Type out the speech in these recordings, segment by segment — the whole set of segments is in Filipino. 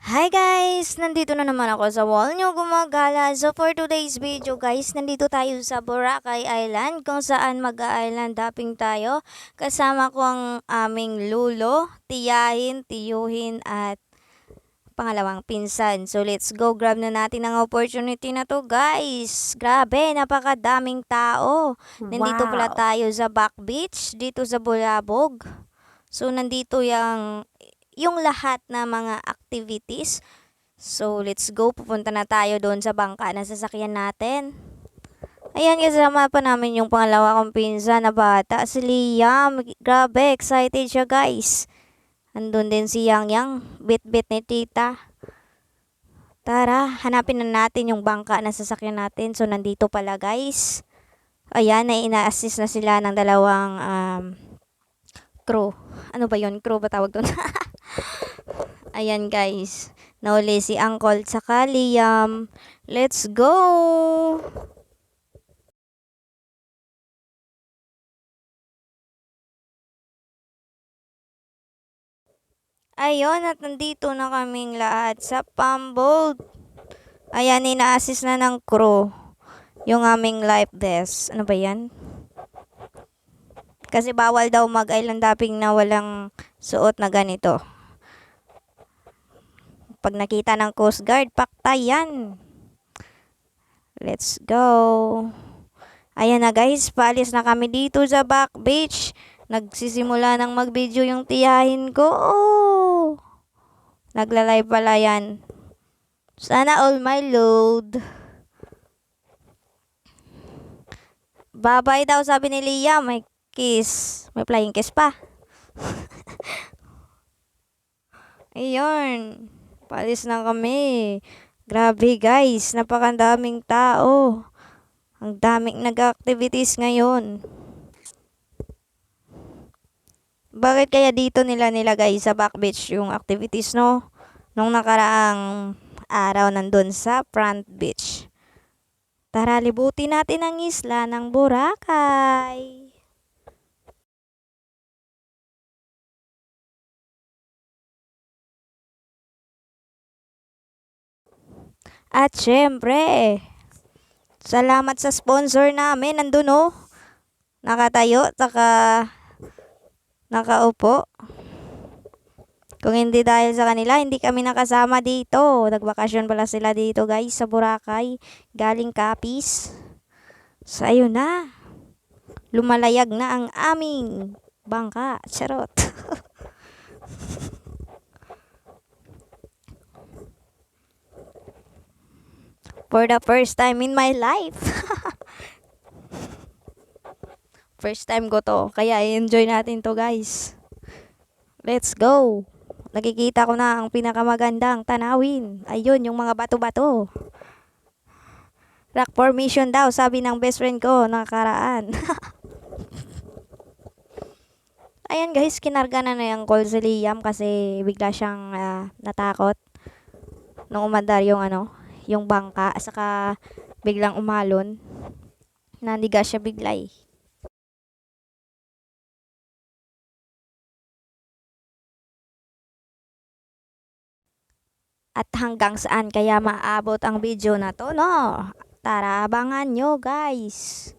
Hi guys! Nandito na naman ako sa wall nyo gumagala. So for today's video guys, nandito tayo sa Boracay Island kung saan mag-island hopping tayo. Kasama ko ang aming lulo, tiyahin, tiyuhin at pangalawang pinsan. So let's go, grab na natin ang opportunity na to guys. Grabe, napakadaming tao. Nandito pala tayo sa back beach dito sa Bulabog. So nandito yung lahat na mga activities. So, let's go. Pupunta na tayo doon sa bangka na sasakyan natin. Ayan, kasama pa namin yung pangalawa kong pinsan na bata, si Liam. Grabe, excited siya guys. Andun din si Yang Yang, bit-bit ni tita. Tara, hanapin na natin yung bangka na sasakyan natin. So, nandito pala guys. Ayan, ina-assist na sila ng dalawang crew. Ano ba yon? Crew ba tawag doon? Ayan guys, nauli si Uncle tsaka Liam. Let's go! Ayun, at nandito na kaming lahat sa Pambold. Ayan, ina-assist na ng crew yung aming life vest. Ano ba yan? Kasi bawal daw mag-island hopping na walang suot na ganito. Pag nakita ng Coast Guard, paktay yan. Let's go. Ayan na guys, paalis na kami dito sa back beach. Nagsisimula ng mag-video yung tiyahin ko. Oh! Nagla-live pala yan. Sana all my load. Bye-bye daw sabi ni Liam. May kiss. May flying kiss pa. Ayun. Paalis na kami. Grabe guys, napakandaming tao. Ang daming nag-activities ngayon. Bakit kaya dito nila nilagay sa back beach yung activities, no? Nung nakaraang araw nandun sa front beach. Tara, libutin natin ang isla ng Boracay. At syempre, salamat sa sponsor namin. Nandun, oh. Nakatayo, nakaupo. Kung hindi dahil sa kanila, hindi kami nakasama dito. Nagbakasyon pala sila dito guys sa Boracay. Galing Capiz. So ayun na. Lumalayag na ang aming bangka. Charot. For the first time in my life. First time ko to. Kaya i-enjoy natin to guys. Let's go. Nakikita ko na ang pinakamagandang tanawin. Ayun, yung mga bato-bato. Rock formation daw, sabi ng best friend ko nakaraan. Ayan guys, kinarga na yung call si Liam kasi bigla siyang natakot nung umandar yung bangka. Saka biglang umalon. Nandiga siya bigla eh. At hanggang saan kaya maabot ang video na to, no? Tara, abangan nyo guys.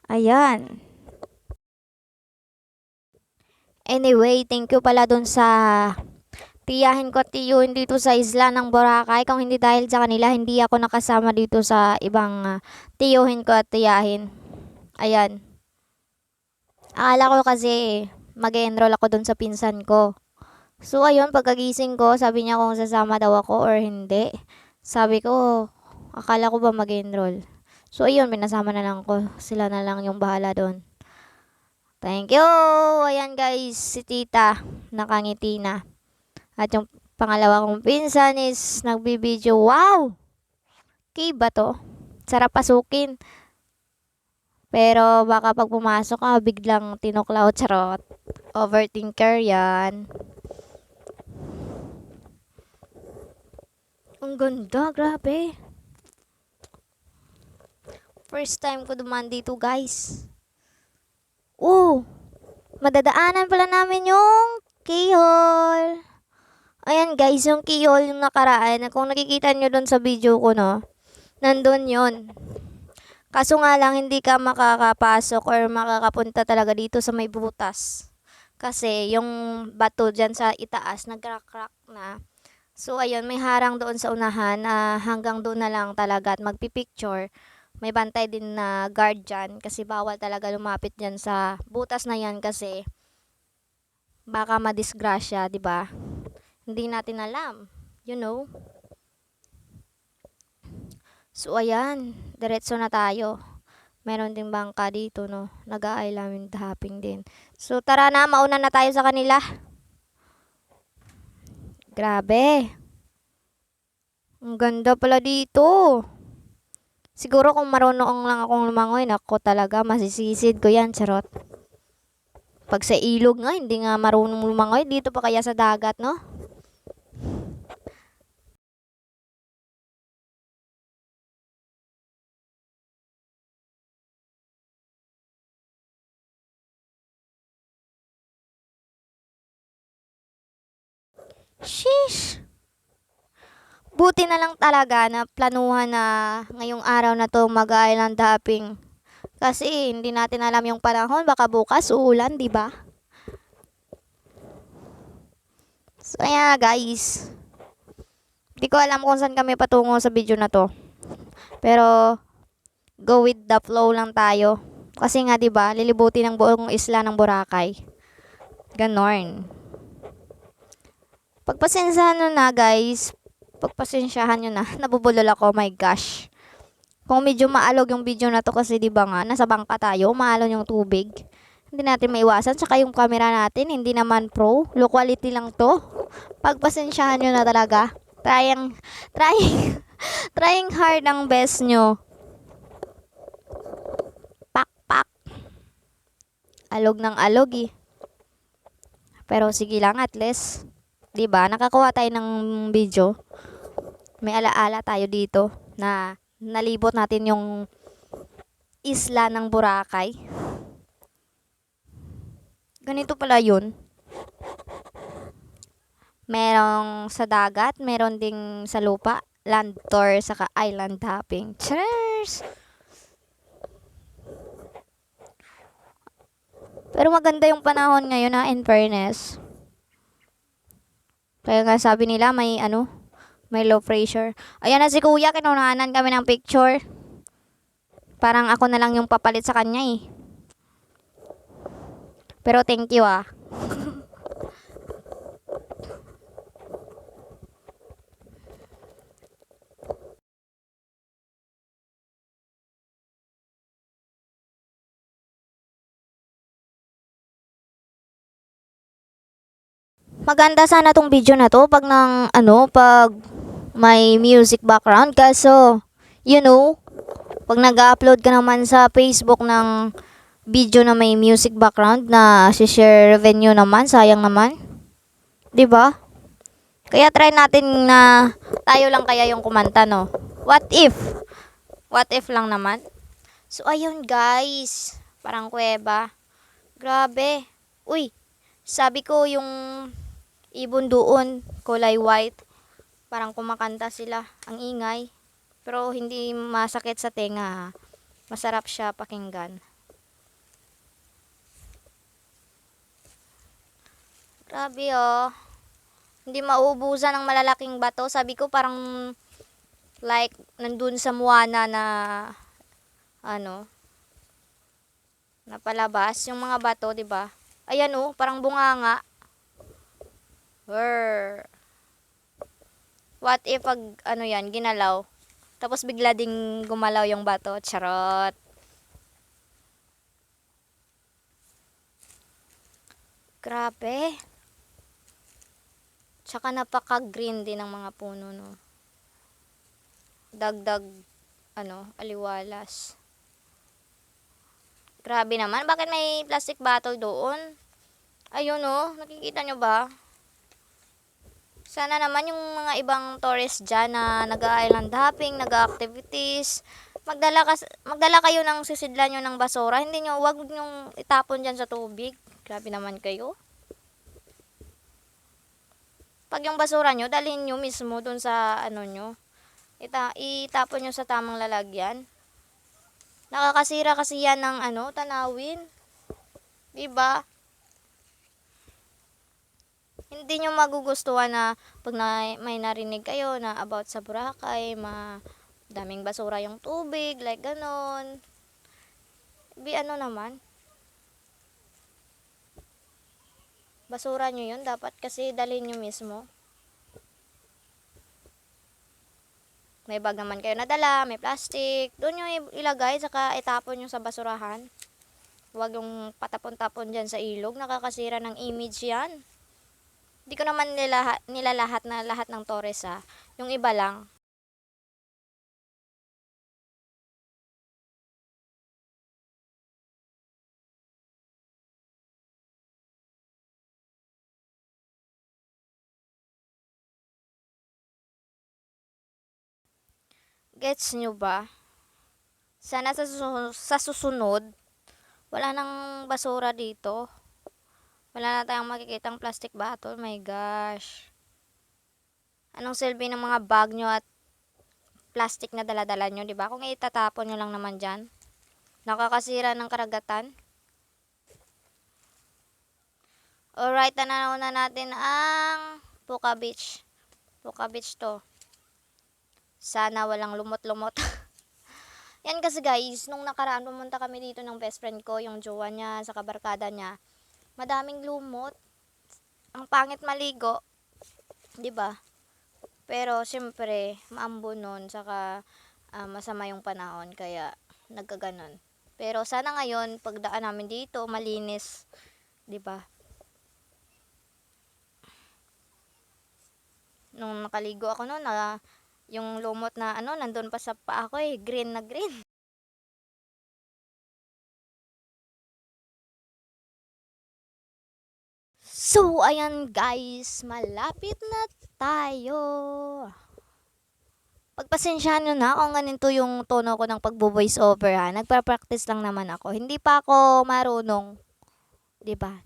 Ayan. Anyway, thank you pala dun sa tiyahin ko at tiyuhin dito sa isla ng Boracay. Kung hindi dahil sa kanila, hindi ako nakasama dito sa ibang tiyuhin ko at tiyahin. Ayan. Akala ko kasi mag-enroll ako dun sa pinsan ko. So ayun, pagkagising ko, sabi niya kung sasama daw ako or hindi. Sabi ko, akala ko ba mag-enroll. So ayun, pinasama na lang ko. Sila na lang yung bahala doon. Thank you! Ayan guys, si tita, nakangiti na. At yung pangalawa kong pinsan is nagbibideo. Wow! Kiba to. Sarap pasukin. Pero baka pag pumasok ka, biglang tinuklaw, charot. Overthinker yan. Ang ganda, grabe. First time ko dumaan dito, guys. Oh, madadaanan pala namin yung keyhole. Ayan guys, yung keyhole yung nakaraan. Kung nakikita nyo dun sa video ko, no, nandun yon. Kaso nga lang, hindi ka makakapasok or makakapunta talaga dito sa may butas. Kasi yung bato dyan sa itaas, nag-crack na. So ayun, may harang doon sa unahan na hanggang doon na lang talaga at magpipicture. May bantay din na guard dyan kasi bawal talaga lumapit dyan sa butas na yan kasi baka madisgrasya, di ba? Hindi natin alam. You know? So ayan, diretso na tayo. Meron ding bangka dito, no? Nag-a-island hopping din. So tara na, mauna na tayo sa kanila. Grabe. Ang ganda pala dito. Siguro kung marunong lang akong lumangoy, nako talaga, masisisid ko yan, charot. Pag sa ilog nga, hindi nga marunong lumangoy, dito pa kaya sa dagat, no? Sheesh! Buti na lang talaga na planuhan na ngayong araw na to mag-island hopping. Kasi hindi natin alam yung panahon, baka bukas uulan, di ba? So ayan guys. Di ko alam kung saan kami patungo sa video na to. Pero go with the flow lang tayo. Kasi nga 'di ba, lilibutin ng buong isla ng Boracay. Ganon. Pagpasensyahan nyo na guys. Pagpasensyahan nyo na. Nabubulol ako, my gosh. Kung medyo maalog yung video na to kasi 'di ba nga, nasa bangka tayo, maalon yung tubig. Hindi natin maiwasan. Tsaka yung camera natin, hindi naman pro. Low quality lang to. Pagpasensyahan nyo na talaga. Trying, trying, trying hard ang best nyo. Pak, pak. Alog ng alog eh. Pero sige lang, at least, 'di ba? Nakakuha tayo ng video. May alaala tayo dito na nalibot natin yung isla ng Boracay. Ganito pala 'yun. Merong sa dagat, meron ding sa lupa, land tour saka island hopping. Cheers! Pero maganda yung panahon ngayon na in fairness. Kaya nga sabi nila may low pressure. Ayan na si kuya, kinunahanan kami ng picture. Parang ako na lang yung papalit sa kanya eh. Pero thank you ah. Maganda sana tong video na to pag pag may music background kaso pag nag-upload ka naman sa Facebook ng video na may music background na share revenue naman, sayang naman. 'Di ba? Kaya try natin na tayo lang kaya yung kumanta, no? What if? What if lang naman? So ayun guys, parang kuweba. Grabe. Uy, sabi ko yung ibon doon, kulay white. Parang kumakanta sila. Ang ingay. Pero hindi masakit sa tenga. Masarap siya pakinggan. Grabe oh. Hindi mauubusan ng malalaking bato. Sabi ko parang like nandun sa Moana na napalabas yung mga bato, 'di ba? Ayan oh, parang bunganga. What if pag ginalaw? Tapos bigla ding gumalaw yung bato. Charot. Grabe. Tsaka napaka-green din ng mga puno, no. Dagdag aliwalas. Grabe naman. Bakit may plastic bottle doon? Ayun oh, nakikita nyo ba? Sana naman yung mga ibang tourist dyan na nag-island hopping, nag-activities, magdala kayo ng sisidlan nyo ng basura. Wag nyo itapon dyan sa tubig. Grabe naman kayo. Pag yung basura nyo, dalhin nyo mismo dun sa ano nyo. Itapon nyo sa tamang lalagyan. Nakakasira kasi yan ng tanawin. Diba? Hindi nyo magugustuhan na pag may narinig kayo na about sa Boracay, daming basura yung tubig, like ganon. Ano naman? Basura nyo yun, dapat kasi dalhin nyo mismo. May bag naman kayo nadala, may plastic. Doon nyo ilagay, saka itapon nyo sa basurahan. Huwag yung patapon-tapon dyan sa ilog. Nakakasira ng image yan. Hindi ko naman nilalahat na lahat ng Torres ha. Yung iba lang. Gets nyo ba? Sana sa susunod, wala nang basura dito. Wala na tayong makikitang plastic bottle. My gosh. Anong silbi ng mga bag nyo at plastic na daladala nyo, di ba? Kung itatapon nyo lang naman dyan. Nakakasira ng karagatan. Alright, tanaw na natin ang Puka Beach. Puka Beach to. Sana walang lumot-lumot. Yan kasi guys, nung nakaraan pumunta kami dito ng best friend ko, yung jowa niya, sa kabarkada niya. Madaming lumot. Ang pangit maligo. 'Di ba? Pero syempre, maambo nun, saka masama yung panahon kaya nagkaganon. Pero sana ngayon pagdaan namin dito malinis, 'di ba? Nung nakaligo ako noon, yung lumot na nandun pa sa paa ko green na green. So, ayan guys, malapit na tayo. Pagpasensyahan nyo na kung ganito yung tono ko ng pagbo-voice over ha. Nagpa-practice lang naman ako. Hindi pa ako marunong. 'Di ba?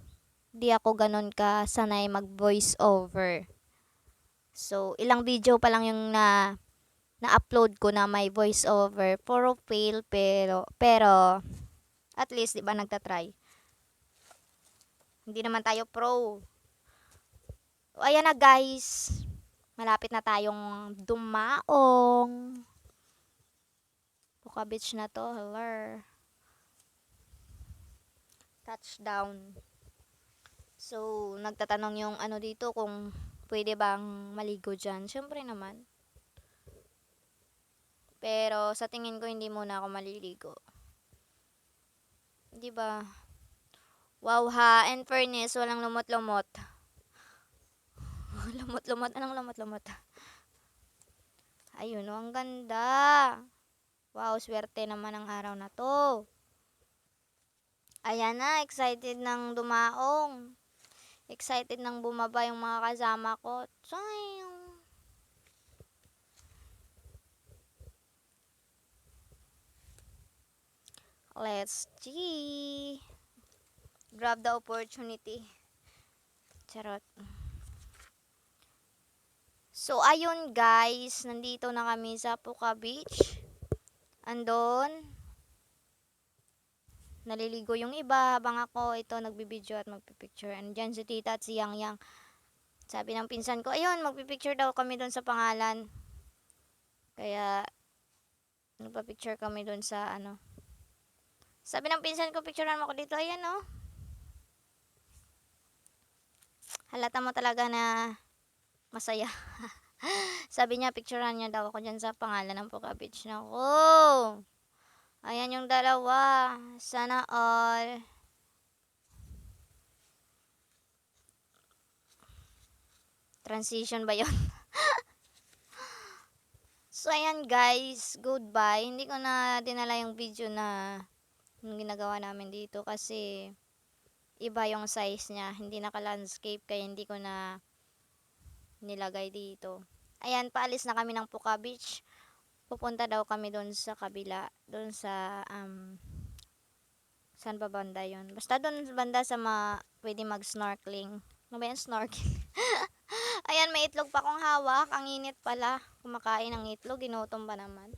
Hindi ako ganun ka sanay mag-voice over. So, ilang video pa lang yung na-upload ko na may voice over. Puro fail pero at least 'di ba nagta-try. Hindi naman tayo pro. O, ayan na guys. Malapit na tayong dumaong. Puka Beach na to. Hello. Touchdown. So, nagtatanong yung dito kung pwede bang maligo dyan. Siyempre naman. Pero sa tingin ko hindi muna ako maliligo. 'Di ba? Wow ha, and fairness, walang lumot-lumot. Lumot-lumot, anong lumot-lumot? Ayun, ang ganda. Wow, swerte naman ang araw na to. Ayan na, excited ng dumaong. Excited nang bumaba yung mga kasama ko. Sayang. Let's see. Grab the opportunity. Charot. So, ayun guys. Nandito na kami sa Puka Beach. Andon. Naliligo yung iba habang ako ito nagbibideo at magpipicture. Andyan si tita at si Yang Yang. Sabi ng pinsan ko, ayun, magpipicture daw kami doon sa pangalan. Kaya, nagpa-picture kami doon sa Sabi ng pinsan ko, picturean mo ko dito. Ayan halata mo talaga na masaya. Sabi niya, picturean niya daw ako dyan sa pangalan ng Puka Beach. Nako. Ayan yung dalawa. Sana all. Transition ba yon? So, ayan guys. Goodbye. Hindi ko na dinala yung video na yung ginagawa namin dito kasi iba yung size niya. Hindi naka-landscape kaya hindi ko na nilagay dito. Ayan, paalis na kami ng Puka Beach. Pupunta daw kami doon sa kabila. Doon sa Saan ba banda yun? Basta doon banda sa pwede mag-snorkeling. Ano ba yan, snorkeling? Ayan, may itlog pa akong hawak. Ang init pala. Kumakain ng itlog. Ginutom pa naman.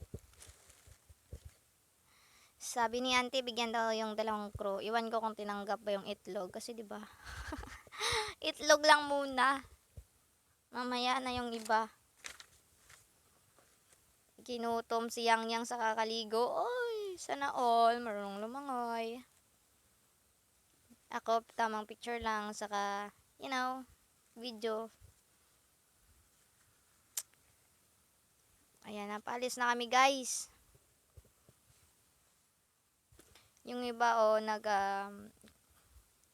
Sabi ni auntie, bigyan daw yung dalawang crew. Iwan ko kung tinanggap ba yung itlog. Kasi di ba itlog lang muna. Mamaya na yung iba. Ginutom si Yang Yang sa kakaligo. Oy, sana all. Marunong lumangoy. Ako, tamang picture lang. Saka, video. Ayan, napaalis na kami guys. Yung iba ano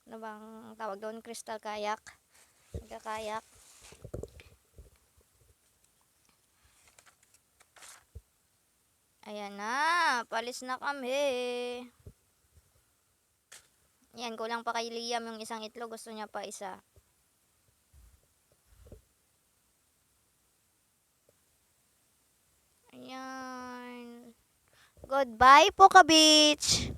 bang tawag doon? Crystal kayak. Nagkakayak. Ayan na, paalis na kami. Yan, kulang pa kay Liam yung isang itlog. Gusto niya pa isa. Ayan. Goodbye po ka beach.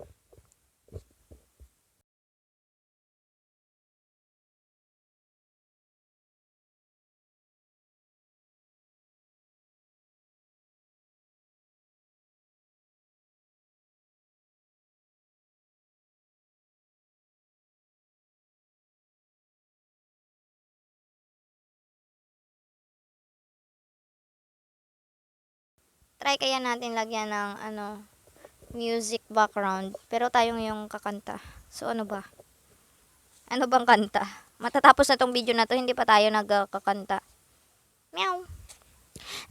Try kaya natin lagyan ng music background. Pero tayo yung kakanta. So ano ba? Ano bang kanta? Matatapos na tong video na to, hindi pa tayo nagkakanta. Meow.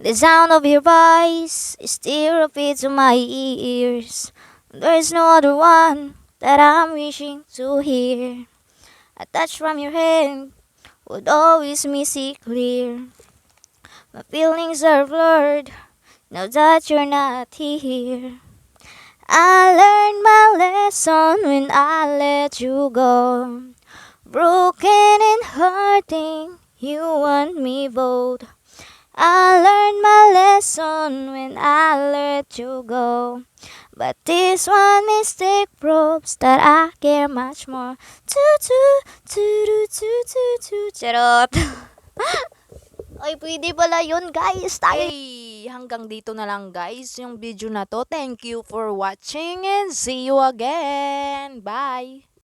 The sound of your voice is still repeats to my ears. There's no other one that I'm wishing to hear. A touch from your hand would always make it clear. My feelings are blurred now that you're not here. I learned my lesson when I let you go. Broken and hurting, you want me both. I learned my lesson when I let you go. But this one mistake proves that I care much more. Charot. Ay, pwede pala yun, guys. Tayo. Hey, hanggang dito na lang guys yung video na to. Thank you for watching and see you again. Bye!